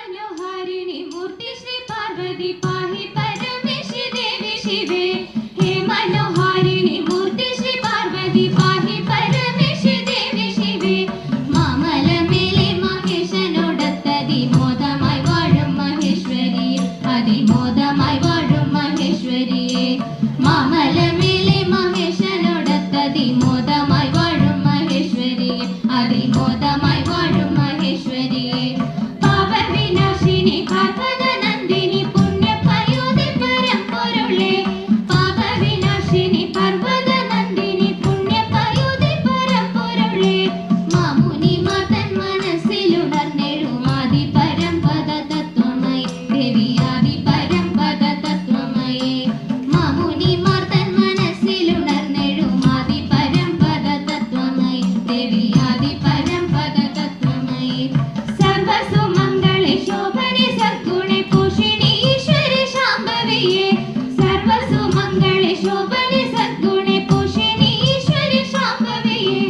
मनोहारिणी मूर्ति श्री पार्वती पाहि परमेशी देवी शिवे हे मनोहारिणी मूर्ति श्री पार्वती पाहि परमेशी देवी शिवे മാമലമേലെ മഹേശനോടത്തതിമോദമായി വാഴും മഹേശ്വരിയെ അതിമോദമായി വാഴും മഹേശ്വരിയെ മാമലമേലെ മഹേശനോടത്തതിമോദമായി വാഴും മഹേശ്വരിയെ അതിമോദമായി വാഴും മഹേശ്വരിയെ പാപവിനാശിനി പാർവതനന്ദിനി പുണ്യപയോധി പരമ്പൊരുളേ പാപവിനാശിനി പർവതനന്ദിനി പുണ്യപയോധി പരമ്പൊരുളേ മാമുനിമാർ തൻ മനസ്സിലുണർന്നെഴും ആദി പരമ്പര തത്വമയി ദേവി ആദി പരമ്പര തത്വമയി മാമുനിമാർ തൻ മനസ്സിലുണർന്നെഴും ആദി പരമ്പര തത്വമയി ദേവി ആദി പരമ്പര തത്വമയി സർവസുമംഗളെ ശോഭനെ സദ്ഗുണെ പോഷിണി ഈശ്വരി ശാംഭവിയെ സർവസുമംഗളെ ശോഭനെ സദ്ഗുണെ പോഷിണി ഈശ്വരി ശാംഭവിയെ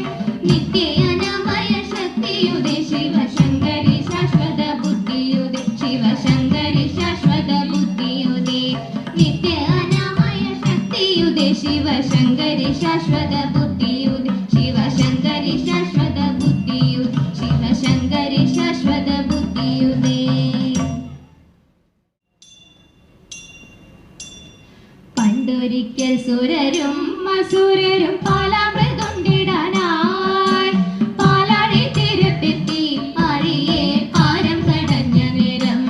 നിത്യ അനാമയ ശക്തിയുദേ ശിവശങ്കരി ശാശ്വത ബുദ്ധിയുദേ ശിവശങ്കരി ശാശ്വത ബുദ്ധിയുദേ നിത്യ അനാമയ ശക്തിയുദേ ശിവശങ്കരി ശാശ്വത ബുദ്ധിയുദേ ശിവശങ്കരി ശാശ്വത ബുദ്ധിയുദേ ശിവശങ്കരി ശാശ്വത ബുദ്ധിയുദേ പണ്ടൊരിക്കൽ സുരരും അസുരരും പാലാമൃതുണ്ടിടാനായി പാലാഴി തീരത്തെത്തി ആഴിയെ പാരം കടഞ്ഞ നേരം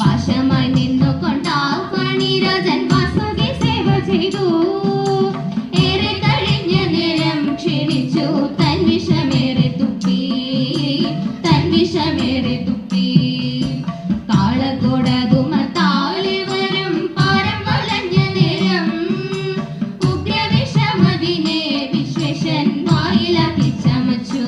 പാശമായി നിന്നുകൊണ്ടാ മണിരാജൻ വാസുകി സേവ ചെയ്തു ഏറെ കഴിഞ്ഞ നേരം ക്ഷീണിച്ചു തൻ വിഷമേറെ തുപ്പി കാളകൂടതുമത്താലെ വരും പാരം വളഞ്ഞ നേരം ഉഗ്രവിഷമതിനെ വിശ്വേശൻ വായിലാക്കി ചമച്ചു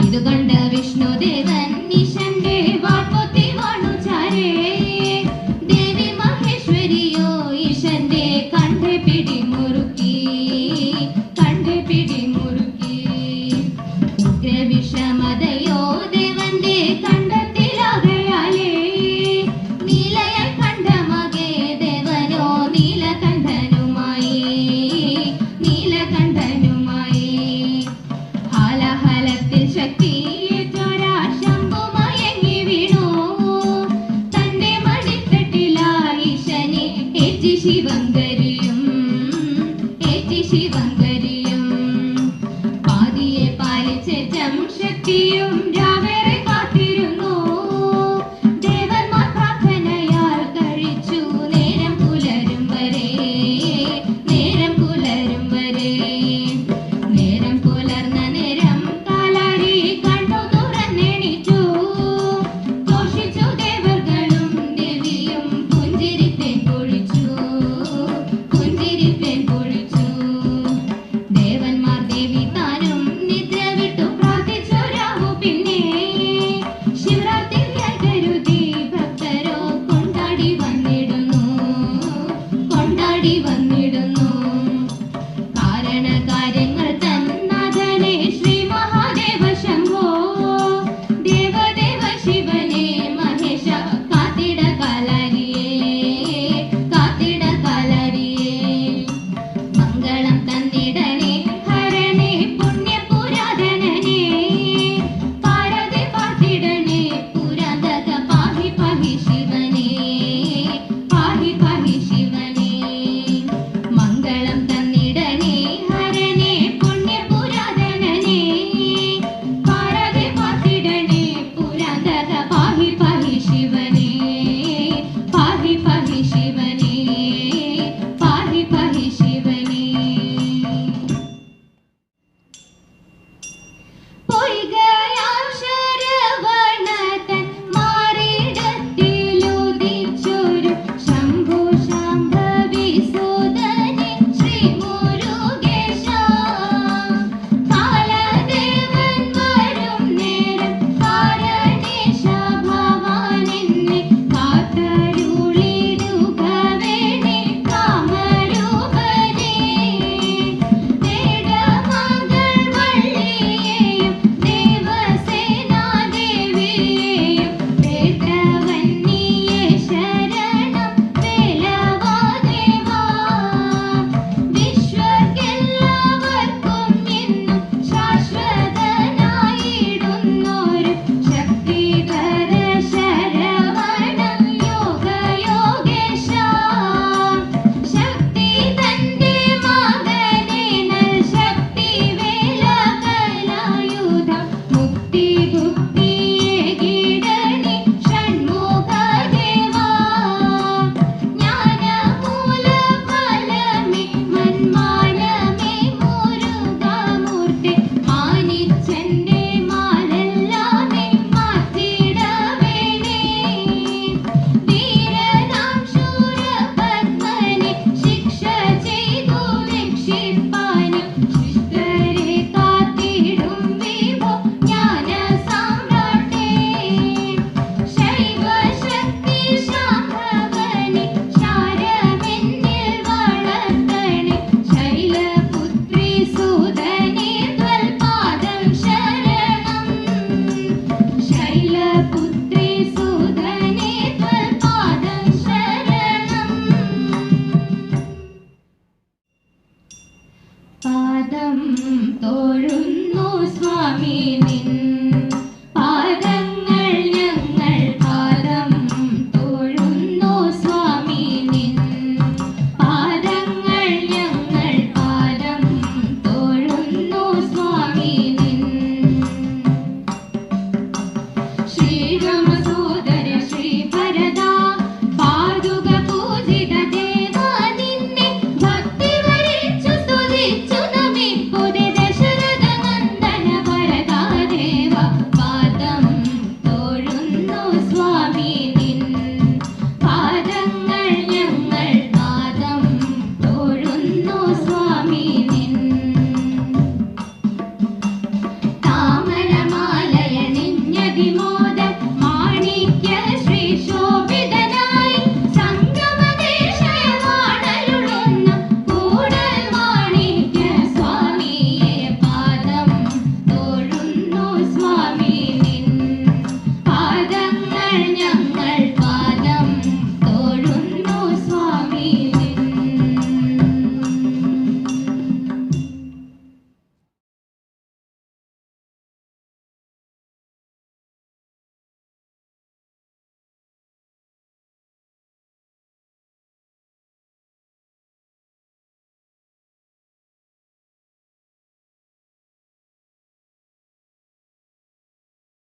ഇത് കണ്ട വിഷ്ണുദേവൻ ഈശന്റെ വാൾപൊത്തി വാണു ചാരേ ദേവി മഹേശ്വരിയോ ഈശന്റെ കണ്ഠെ പിടിമുറുക്കി ഉഗ്രവിഷമതയോ ദേവന്റെ കണ്ഠത്തിലാകയാലേ നീലയായി കണ്ട മകേ ദേവനോ നീലകണ്ഠനുമായി ഹാലഹലത്തിൽ ശക്തിയേറ്റൊരാ ശംഭു മയങ്ങി വീണു തന്റെ മടിത്തട്ടിലായി ശനി ഏറ്റി ശിവങ്കരിയും പാതിയെ പാലിച്ചേറ്റം ശക്തിയും രാവേറെ കാത്തിരുന്നു ദേവന്മാർ പ്രാർത്ഥനയാൽ കഴിച്ചു നേരം പുലരും വരെ നേരം പുലർന്ന നേരം കാലാരി കണ്ണു തുറന്നെണീറ്റു ഘോഷിച്ചു ദേവർകളും ദേവിയും പുഞ്ചിരിത്തേൻ പൊഴിച്ചു ദേവന്മാർ ദേവി താനും നിദ്ര വിട്ടു പ്രാർത്ഥിച്ചു രാവു പിന്നെ ശിവരാത്രിയായി കരുതി ഭക്തരോ കൊണ്ടാടി വന്നിടുന്നു കാരണകാര്യങ്ങൾ തന്നാഥനെ ശ്രീ മഹാദേവ ശംഭോ ദേവദേവ ശിവനെ മഹേശ കാത്തിട കാലാരിയേ പാദം തോഴുന്നു സ്വാമി നിൻ